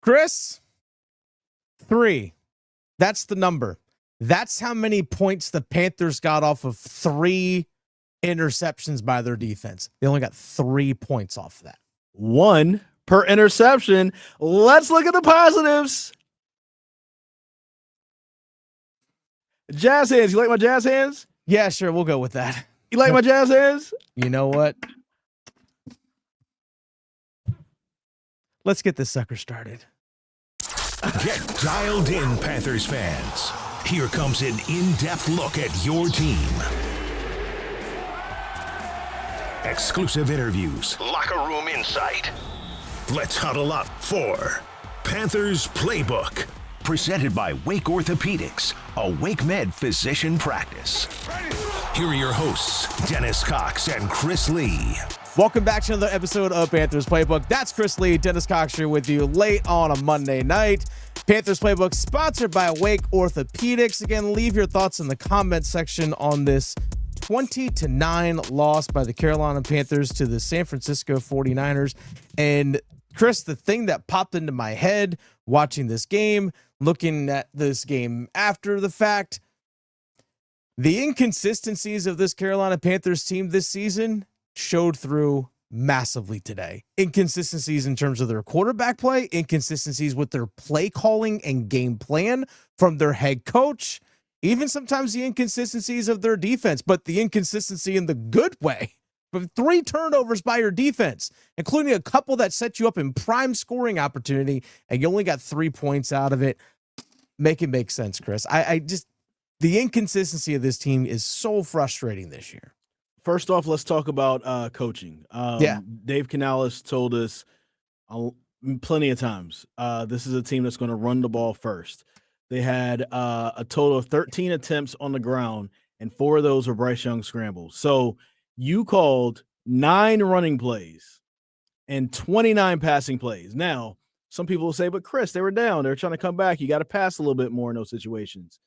Chris, 3. That's the number. That's how many points the Panthers got off of 3 interceptions by their defense. They only got 3 points off of that. 1 per interception. Let's look at the positives. Jazz hands. You like my jazz hands? Yeah, sure. We'll go with that. You like my jazz hands? You know what? Let's get this sucker started. Get dialed in, Panthers fans. Here comes an in-depth look at your team. Exclusive interviews. Locker room insight. Let's huddle up for Panthers Playbook. Presented by Wake Orthopedics, a Wake Med physician practice. Here are your hosts, Dennis Cox and Chris Lea. Welcome back to another episode of Panthers Playbook. That's Chris Lea, Dennis Cox here with you late on a Monday night. Panthers Playbook sponsored by Wake Orthopedics. Again, leave your thoughts in the comment section on this 20-9 loss by the Carolina Panthers to the San Francisco 49ers. And Chris, the thing that popped into my head watching this game, looking at this game after the fact, the inconsistencies of this Carolina Panthers team this season showed through massively today. Inconsistencies in terms of their quarterback play, inconsistencies with their play calling and game plan from their head coach, even sometimes the inconsistencies of their defense, but the inconsistency in the good way. But 3 turnovers by your defense, including a couple that set you up in prime scoring opportunity, and you only got 3 points out of it. Make it make sense, Chris. I just, the inconsistency of this team is so frustrating this year. First off, let's talk about coaching. Dave Canales told us plenty of times, this is a team that's going to run the ball first. They had a total of 13 attempts on the ground, and 4 of those were Bryce Young scrambles. So you called 9 running plays and 29 passing plays. Now, some people will say, but Chris, they were down. They're trying to come back. You got to pass a little bit more in those situations.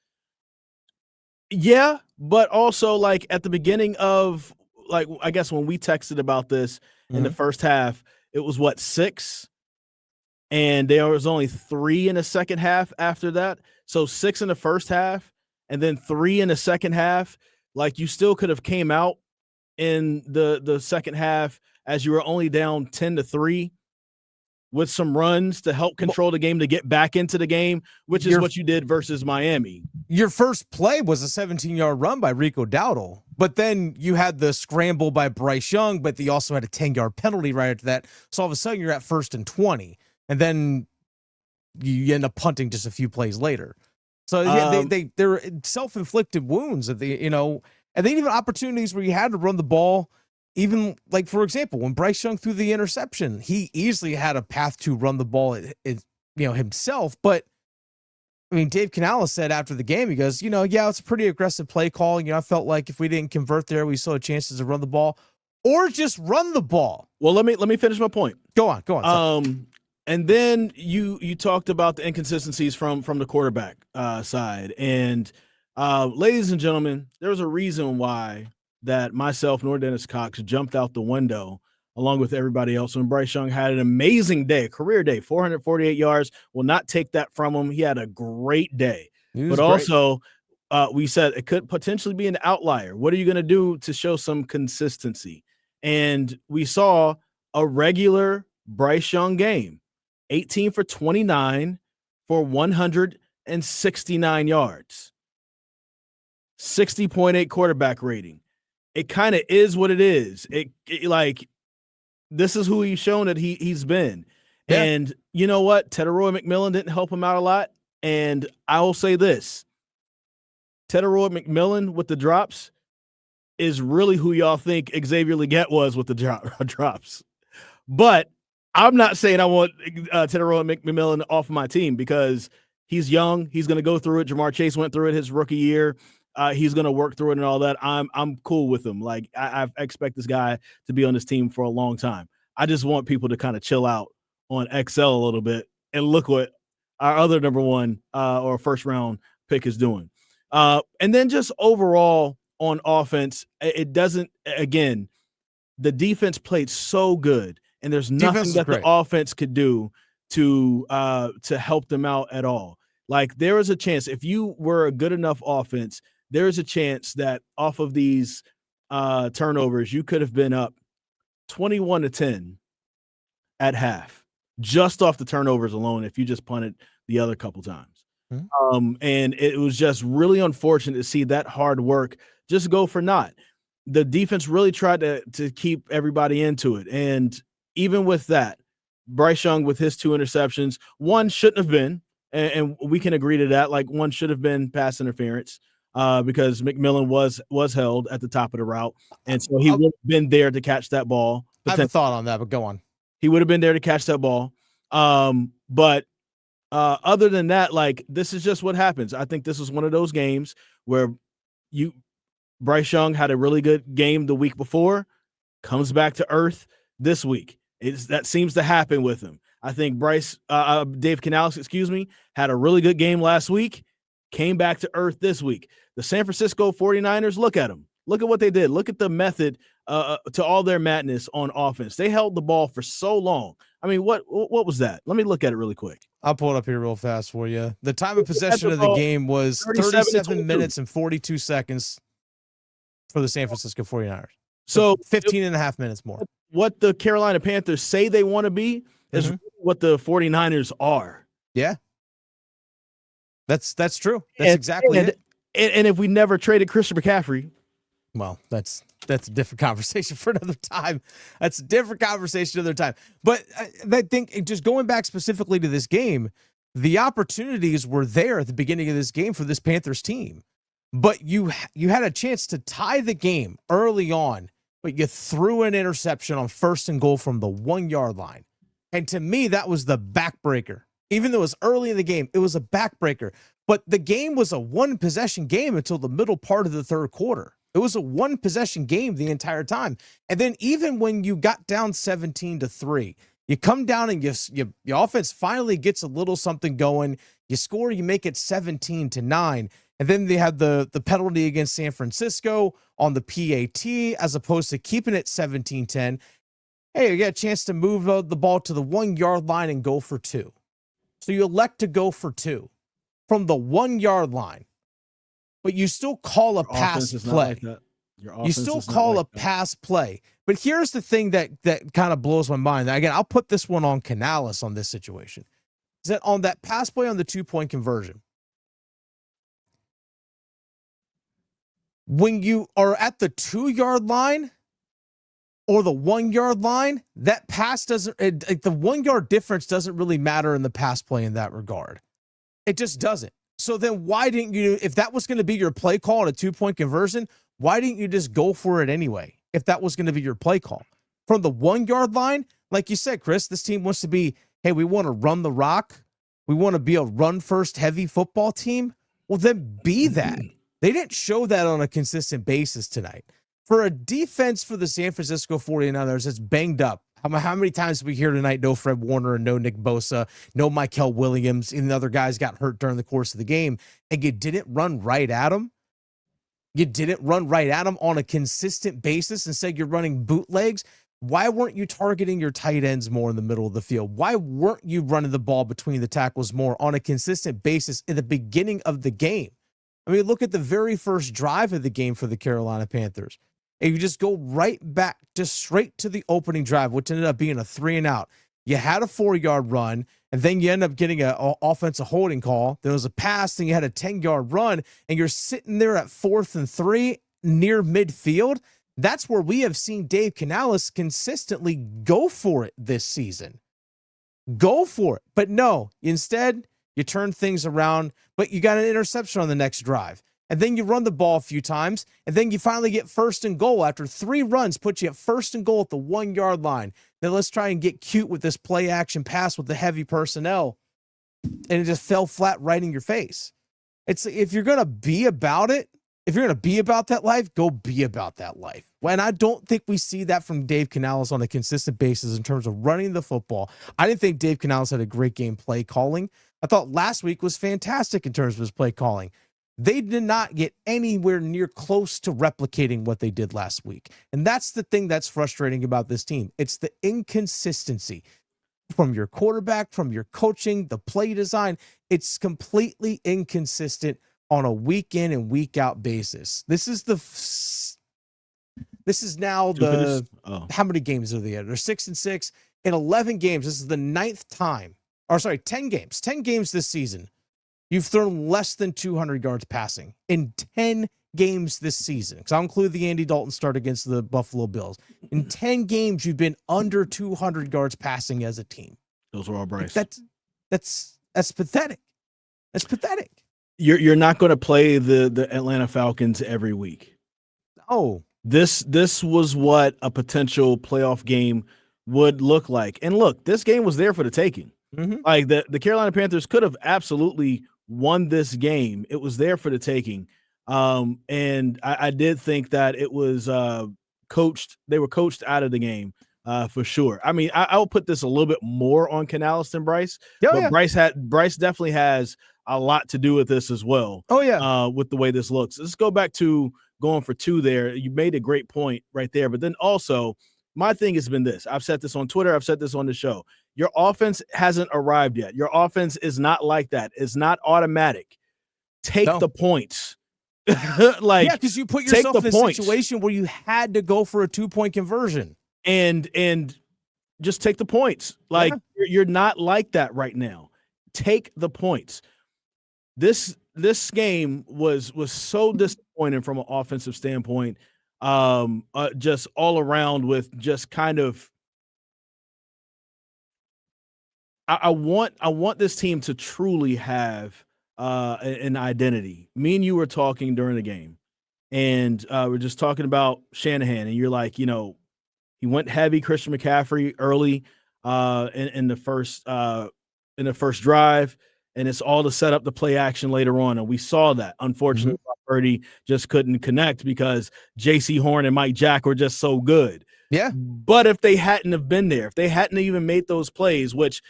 Yeah, but also like at the beginning of, like, I guess when we texted about this in the first half, it was 6? And there was only 3 in the second half after that. So 6 in the first half and then 3 in the second half. Like, you still could have came out in the second half as you were only down 10-3 with some runs to help control the game, to get back into the game, which is what you did versus Miami. Your first play was a 17-yard run by Rico Dowdle, but then you had the scramble by Bryce Young, but they also had a 10-yard penalty right after that. So all of a sudden you're at 1st and 20, and then you end up punting just a few plays later. So they're self-inflicted wounds that and then even opportunities where you had to run the ball. Even, like, for example, when Bryce Young threw the interception, he easily had a path to run the ball himself. But, I mean, Dave Canales said after the game, he goes, it's a pretty aggressive play call. I felt like if we didn't convert there, we still had chances to run the ball or just run the ball. Well, let me finish my point. Go on. And then you talked about the inconsistencies from the quarterback side. And ladies and gentlemen, there's a reason why that myself nor Dennis Cox jumped out the window along with everybody else when Bryce Young had an amazing day, career day, 448 yards. Will not take that from him. He had a great day. But also, we said it could potentially be an outlier. What are you going to do to show some consistency? And we saw a regular Bryce Young game, 18 for 29 for 169 yards, 60.8 quarterback rating. It kind of is what it is. It like, this is who he's shown that he's been. Yeah. And you know what? Tetteroy McMillan didn't help him out a lot. And I will say this, Tetteroy McMillan with the drops is really who y'all think Xavier Legette was with the drops. But I'm not saying I want Tetteroy McMillan off my team because he's young. He's going to go through it. Jamar Chase went through it his rookie year. He's going to work through it and all that. I'm cool with him. Like, I expect this guy to be on this team for a long time. I just want people to kind of chill out on XL a little bit and look what our other number 1 or first round pick is doing. And then just overall on offense, it doesn't, again, the defense played so good and there's nothing that the offense could do to help them out at all. Like, there is a chance if you were a good enough offense, there is a chance that off of these turnovers, you could have been up 21-10 at half, just off the turnovers alone, if you just punted the other couple times. And it was just really unfortunate to see that hard work just go for naught. The defense really tried to keep everybody into it. And even with that, Bryce Young with his 2 interceptions, one shouldn't have been, and we can agree to that. Like, one should have been pass interference because McMillan was held at the top of the route. And so he would have been there to catch that ball. I have a thought on that, but go on. He would have been there to catch that ball. But other than that, like, this is just what happens. I think this is one of those games where Bryce Young had a really good game the week before, comes back to earth this week. That seems to happen with him. I think Dave Canales, had a really good game last week, came back to earth this week. The San Francisco 49ers, look at them. Look at what they did. Look at the method to all their madness on offense. They held the ball for so long. I mean, what was that? Let me look at it really quick. I'll pull it up here real fast for you. The time of possession of the game was 37 minutes and 42 seconds for the San Francisco 49ers. So 15 and a half minutes more. What the Carolina Panthers say they want to be is what the 49ers are. Yeah. That's true. That's exactly it. And if we never traded Christian McCaffrey, well, that's a different conversation for another time. That's a different conversation another time. But I think just going back specifically to this game, the opportunities were there at the beginning of this game for this Panthers team. But you had a chance to tie the game early on, but you threw an interception on 1st and goal from the 1-yard line. And to me, that was the backbreaker. Even though it was early in the game, it was a backbreaker. But the game was a 1-possession game until the middle part of the 3rd quarter. It was a 1-possession game the entire time. And then even when you got down 17-3, you come down and your offense finally gets a little something going. You score, you make it 17-9. And then they had the penalty against San Francisco on the PAT as opposed to keeping it 17-10. Hey, you got a chance to move the ball to the 1-yard line and go for 2. So you elect to go for 2 from the 1-yard line. But you still call a pass play. You still call a pass play. But here's the thing that kind of blows my mind. Again, I'll put this one on Canales on this situation. Is that on that pass play on the 2-point conversion, when you are at the 2-yard line or the 1-yard line, that pass doesn't, the 1-yard difference doesn't really matter in the pass play in that regard. It just doesn't. So then why didn't you, if that was going to be your play call on a 2-point conversion, why didn't you just go for it anyway? If that was going to be your play call from the 1-yard line, like you said, Chris, this team wants to be, hey, we want to run the rock. We want to be a run first heavy football team. Well, then be that. They didn't show that on a consistent basis tonight. For a defense for the San Francisco 49ers that's banged up, how many times did we hear tonight, no Fred Warner and no Nick Bosa, no Michael Williams, and the other guys got hurt during the course of the game, and you didn't run right at them? You didn't run right at them on a consistent basis. Instead, you're running bootlegs. Why weren't you targeting your tight ends more in the middle of the field? Why weren't you running the ball between the tackles more on a consistent basis in the beginning of the game? I mean, look at the very first drive of the game for the Carolina Panthers. And you just go right back, just straight to the opening drive, which ended up being a 3-and-out. You had a 4-yard run, and then you end up getting an offensive holding call. There was a pass, then you had a 10-yard run, and you're sitting there at 4th and 3 near midfield. That's where we have seen Dave Canales consistently go for it this season. Go for it. But no, instead, you turn things around, but you got an interception on the next drive. And then you run the ball a few times, and then you finally get 1st and goal after 3 runs, put you at 1st and goal at the 1-yard line. Then let's try and get cute with this play action pass with the heavy personnel. And it just fell flat right in your face. It's, if you're going to be about it, if you're going to be about that life, go be about that life. And I don't think we see that from Dave Canales on a consistent basis in terms of running the football. I didn't think Dave Canales had a great game play calling. I thought last week was fantastic in terms of his play calling. They did not get anywhere near close to replicating what they did last week. And that's the thing that's frustrating about this team. It's the inconsistency. from your quarterback, from your coaching, the play design. It's completely inconsistent on a week in and week out basis. This is now how many games are they at? They're 6-6 in 11 games. This is the 9th time, 10 games. 10 games this season. You've thrown less than 200 yards passing in 10 games this season. Because I'll include the Andy Dalton start against the Buffalo Bills. In 10 games, you've been under 200 yards passing as a team. Those were all Bryce. That's pathetic. That's pathetic. You're not going to play the Atlanta Falcons every week. Oh, this was what a potential playoff game would look like. And look, this game was there for the taking. Mm-hmm. Like the Carolina Panthers could have absolutely won this game. It was there for the taking. And I did think that it was coached. They were coached out of the game for sure. I mean, I'll put this a little bit more on Canales than Bryce. But Bryce definitely has a lot to do with this as well. Oh yeah. With the way this looks. Let's go back to going for 2 there. You made a great point right there. But then also, my thing has been this. I've said this on Twitter. I've said this on the show. Your offense hasn't arrived yet. Your offense is not like that. It's not automatic. Take the points. Because you put yourself in a situation where you had to go for a 2-point conversion. And just take the points. You're not like that right now. Take the points. This game was so disappointing from an offensive standpoint. Just all around with just kind of. I want this team to truly have an identity. Me and you were talking during the game, and we're just talking about Shanahan, and you're like, he went heavy Christian McCaffrey early in the first drive, and it's all to set up the play action later on, and we saw that. Unfortunately, Purdy just couldn't connect because J.C. Horn and Mike Jack were just so good. Yeah, but if they hadn't have been there, if they hadn't even made those plays, which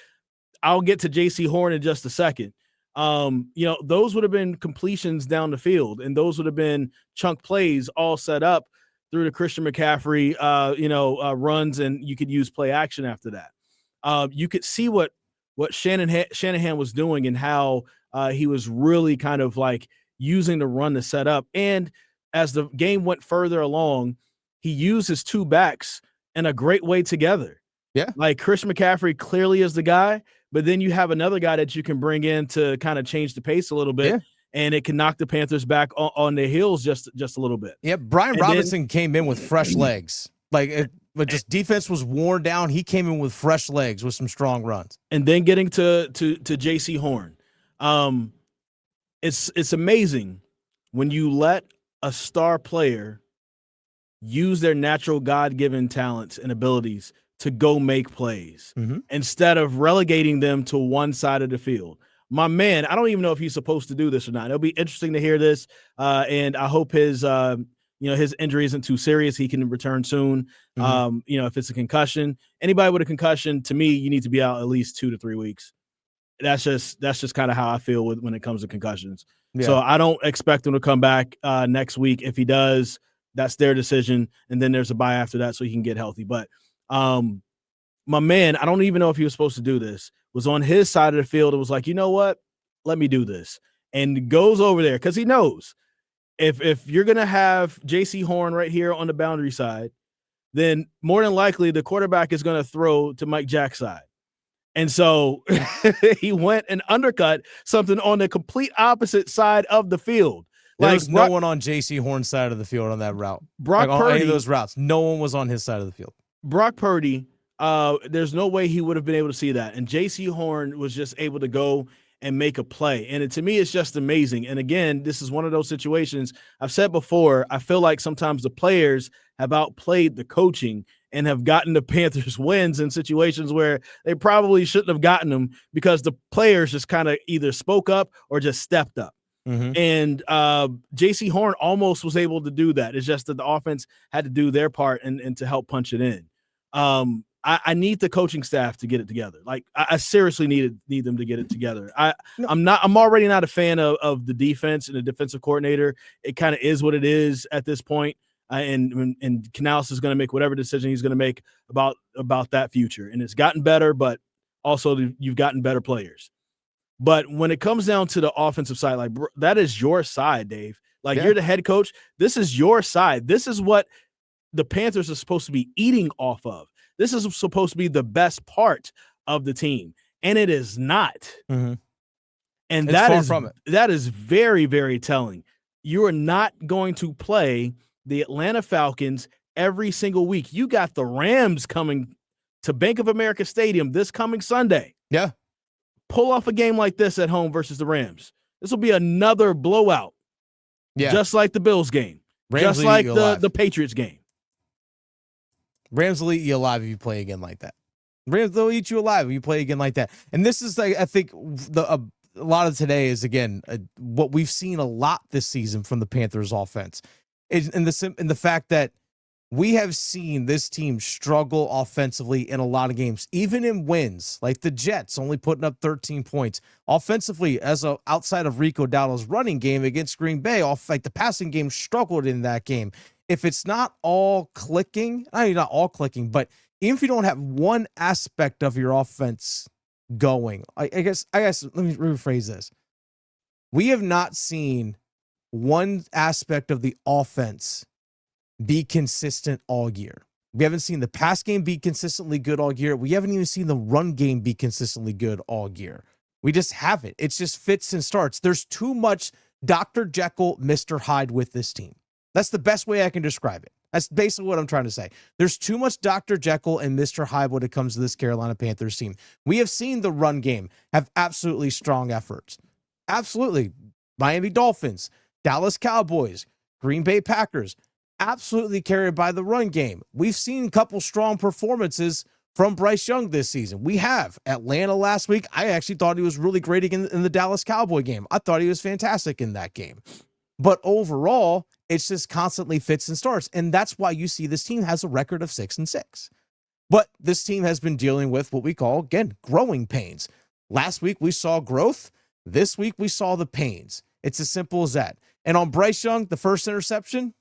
I'll get to J.C. Horn in just a second. Those would have been completions down the field, and those would have been chunk plays all set up through the Christian McCaffrey, runs, and you could use play action after that. You could see what Shanahan was doing and how he was really kind of like using the run to set up. And as the game went further along, he used his 2 backs in a great way together. Yeah, like Christian McCaffrey clearly is the guy. But then you have another guy that you can bring in to kind of change the pace a little bit, and it can knock the Panthers back on their heels just a little bit. Yeah, Brian Robinson came in with fresh legs. But just defense was worn down. He came in with fresh legs with some strong runs. And then getting to J.C. Horn, it's amazing when you let a star player use their natural God-given talents and abilities to go make plays instead of relegating them to one side of the field. My man, I don't even know if he's supposed to do this or not. It'll be interesting to hear this. And I hope his injury isn't too serious. He can return soon. If it's a concussion, anybody with a concussion, to me, you need to be out at least 2 to 3 weeks. That's just kind of how I feel when it comes to concussions. Yeah. So I don't expect him to come back next week. If he does, that's their decision. And then there's a bye after that so he can get healthy. But my man, I don't even know if he was supposed to do this, was on his side of the field and was like, you know what? Let me do this. And goes over there because he knows if you're going to have J.C. Horn right here on the boundary side, then more than likely the quarterback is going to throw to Mike Jack's side. And so he went and undercut something on the complete opposite side of the field. There was no one on J.C. Horn's side of the field on that route. Brock Purdy, on any of those routes, no one was on his side of the field. Brock Purdy, there's no way he would have been able to see that. And J.C. Horn was just able to go and make a play. And to me, it's just amazing. And again, this is one of those situations I've said before. I feel like sometimes the players have outplayed the coaching and have gotten the Panthers wins in situations where they probably shouldn't have gotten them because the players just kind of either spoke up or just stepped up. And J.C. Horn almost was able to do that. It's just that the offense had to do their part and to help punch it in. I need the coaching staff to get it together. Like I seriously need them to get it together. I'm already not a fan of the defense and the defensive coordinator. It kind of is what it is at this point. And Canales is going to make whatever decision he's going to make about that future. And it's gotten better, but Also, you've gotten better players. But when it comes down to the offensive side, like that is your side, Dave. Like you're the head coach. This is your side. This is what the Panthers are supposed to be eating off of. This is supposed to be the best part of the team, and it is not. Mm-hmm. And it's that is very, very telling. You are not going to play the Atlanta Falcons every single week. You got the Rams coming to Bank of America Stadium this coming Sunday. Yeah. Pull off a game like this at home versus the Rams. This will be another blowout. Yeah. Just like the Bills game. Rams just like the Patriots game. Rams will eat you alive if you play again like that. Rams, they'll eat you alive if you play again like that. And this is, like, I think a lot of today is, again, what we've seen a lot this season from the Panthers offense. In the fact that we have seen this team struggle offensively in a lot of games, even in wins, like the Jets only putting up 13 points. Offensively, outside of Rico Dowdle's running game against Green Bay, the passing game struggled in that game. If it's not all clicking, not all clicking, but even if you don't have one aspect of your offense going, I guess let me rephrase this. We have not seen one aspect of the offense be consistent all year. We haven't seen the pass game be consistently good all year. We haven't even seen the run game be consistently good all year. We just haven't. It's just fits and starts. There's too much Dr. Jekyll, Mr. Hyde with this team. That's the best way I can describe it. That's basically what I'm trying to say. There's too much Dr. Jekyll and Mr. Hyde when it comes to this Carolina Panthers team. We have seen the run game have absolutely strong efforts. Absolutely. Miami Dolphins, Dallas Cowboys, Green Bay Packers, absolutely carried by the run game. We've seen a couple strong performances from Bryce Young this season. We have. Atlanta last week, I actually thought he was really great in the Dallas Cowboy game. I thought he was fantastic in that game. But overall, it's just constantly fits and starts. And that's why you see this team has a record of 6-6. But this team has been dealing with what we call, again, growing pains. Last week, we saw growth. This week, we saw the pains. It's as simple as that. And on Bryce Young, the first interception,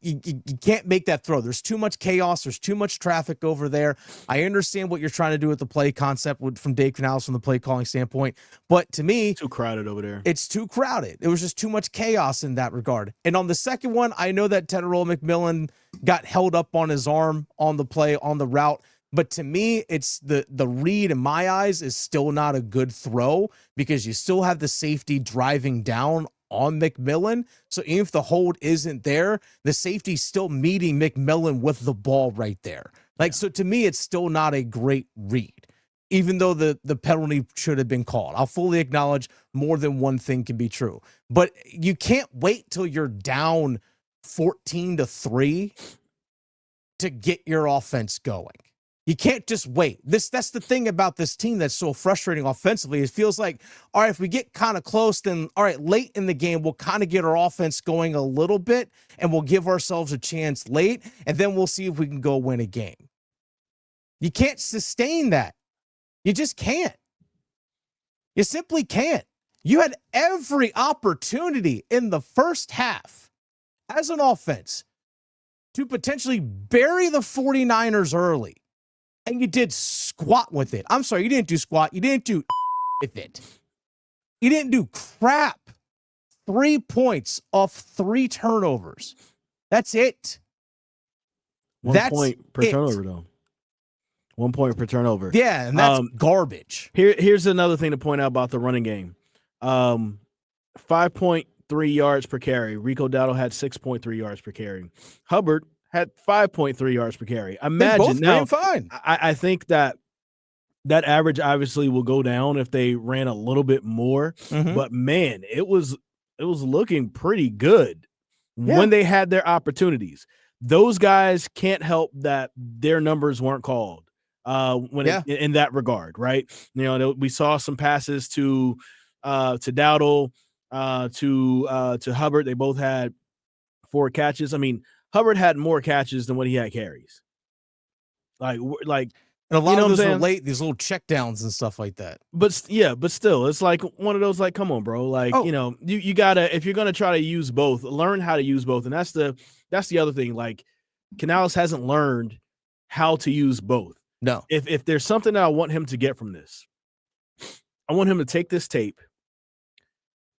you can't make that throw. There's too much chaos. There's too much traffic over there. I understand what you're trying to do with the play concept from Dave Canales from the play calling standpoint, but to me, too crowded over there. It's too crowded. It was just too much chaos in that regard. And on the second one, I know that Tepper McMillan got held up on his arm on the play on the route, but to me, it's the read in my eyes is still not a good throw because you still have the safety driving down on McMillan. So even if the hold isn't there, the safety's still meeting McMillan with the ball right there. So to me, it's still not a great read, even though the penalty should have been called. I'll fully acknowledge more than one thing can be true, but you can't wait till you're down 14-3 to get your offense going. You can't just wait. That's the thing about this team that's so frustrating offensively. It feels like, all right, if we get kind of close, then all right, late in the game, we'll kind of get our offense going a little bit and we'll give ourselves a chance late, and then we'll see if we can go win a game. You can't sustain that. You just can't. You simply can't. You had every opportunity in the first half as an offense to potentially bury the 49ers early. And you did squat with it. I'm sorry, you didn't do squat. You didn't do with it. You didn't do crap. 3 points off 3 turnovers. That's it. 1 point per turnover, though. 1 point per turnover. Yeah, and that's garbage. Here's another thing to point out about the running game. 5.3 yards per carry. Rico Dowdle had 6.3 yards per carry. Hubbard had 5.3 yards per carry. Imagine now. Fine. I think that average obviously will go down if they ran a little bit more. Mm-hmm. But man, it was looking pretty good when they had their opportunities. Those guys can't help that their numbers weren't called in that regard, right? You know, we saw some passes to Dowdle, to Hubbard. They both had 4 catches. I mean, Hubbard had more catches than what he had carries. Like, and a lot of those were late, these little checkdowns and stuff like that. But still, it's like one of those, like, come on, bro. Like, you gotta, if you're gonna try to use both, learn how to use both. And that's the other thing. Like, Canales hasn't learned how to use both. No. If there's something that I want him to get from this, I want him to take this tape.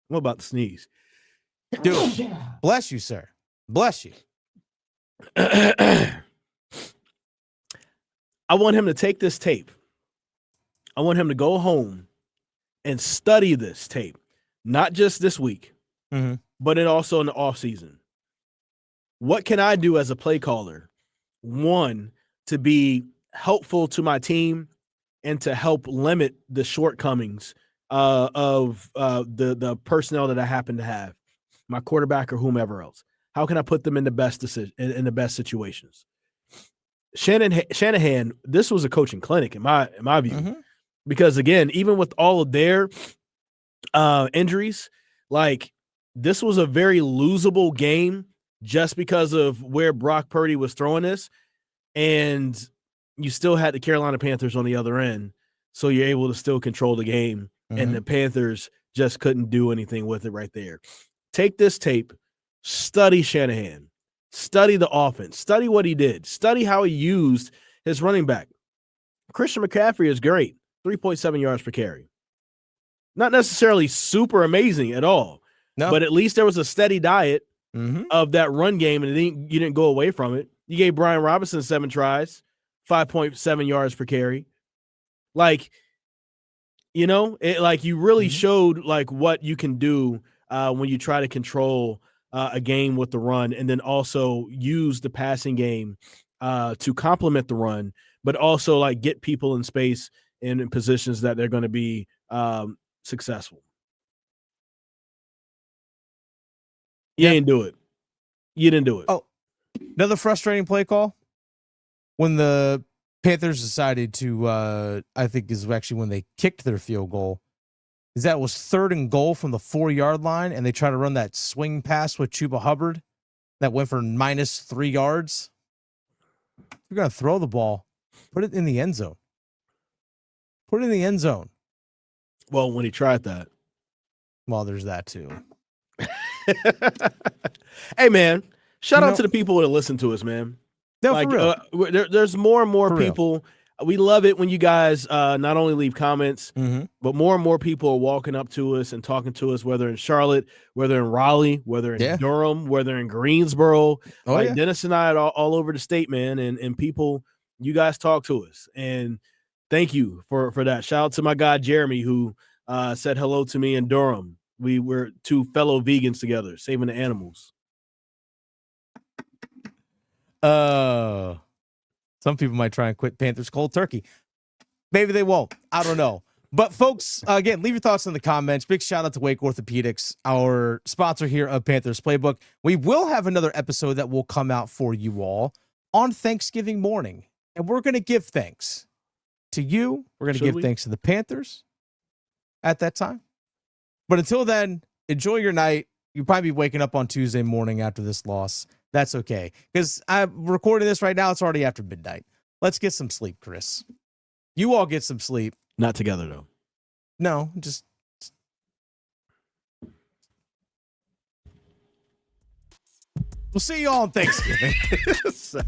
I'm about to sneeze. Dude, bless you, sir. Bless you. I want him to take this tape. I want him to go home and study this tape, not just this week, but also in the offseason. What can I do as a play caller? One, to be helpful to my team and to help limit the shortcomings of the personnel that I happen to have, my quarterback or whomever else. How can I put them in the best decision in the best situations? Shanahan, this was a coaching clinic in my view, because again, even with all of their injuries, like this was a very losable game just because of where Brock Purdy was throwing this, and you still had the Carolina Panthers on the other end, so you're able to still control the game, and the Panthers just couldn't do anything with it right there. Take this tape, study Shanahan, study the offense, study what he did, study how he used his running back. Christian McCaffrey is great, 3.7 yards per carry. Not necessarily super amazing at all, but at least there was a steady diet of that run game, and you didn't go away from it. You gave Brian Robinson 7 tries, 5.7 yards per carry. Like, you know, you really showed like what you can do when you try to control a game with the run, and then also use the passing game to complement the run, but also like get people in space and in positions that they're going to be successful. You didn't do it. You didn't do it. Oh, another frustrating play call when the Panthers decided to, I think is actually when they kicked their field goal, is that was 3rd and goal from the 4-yard line, and they tried to run that swing pass with Chuba Hubbard that went for -3 yards. If you're going to throw the ball, put it in the end zone. Put it in the end zone. Well, when he tried that. Well, there's that too. Hey, man, shout out to the people that listen to us, man. No, like, for real. There's more and more for people. Real. We love it when you guys not only leave comments, but more and more people are walking up to us and talking to us, whether in Charlotte, whether in Raleigh, whether in Durham, whether in Greensboro. Dennis and I are all over the state, man, and people, you guys talk to us. And thank you for that. Shout out to my guy, Jeremy, who said hello to me in Durham. We were 2 fellow vegans together, saving the animals. Some people might try and quit Panthers cold turkey. Maybe they won't. I don't know. But folks, again, leave your thoughts in the comments. Big shout out to Wake Orthopedics, our sponsor here of Panthers Playbook. We will have another episode that will come out for you all on Thanksgiving morning. And we're going to give thanks to you. We're going to give thanks to the Panthers at that time. But until then, enjoy your night. You'll probably be waking up on Tuesday morning after this loss. That's okay. Because I'm recording this right now. It's already after midnight. Let's get some sleep, Chris. You all get some sleep. Not together, though. No, just... We'll see you all on Thanksgiving. Sorry.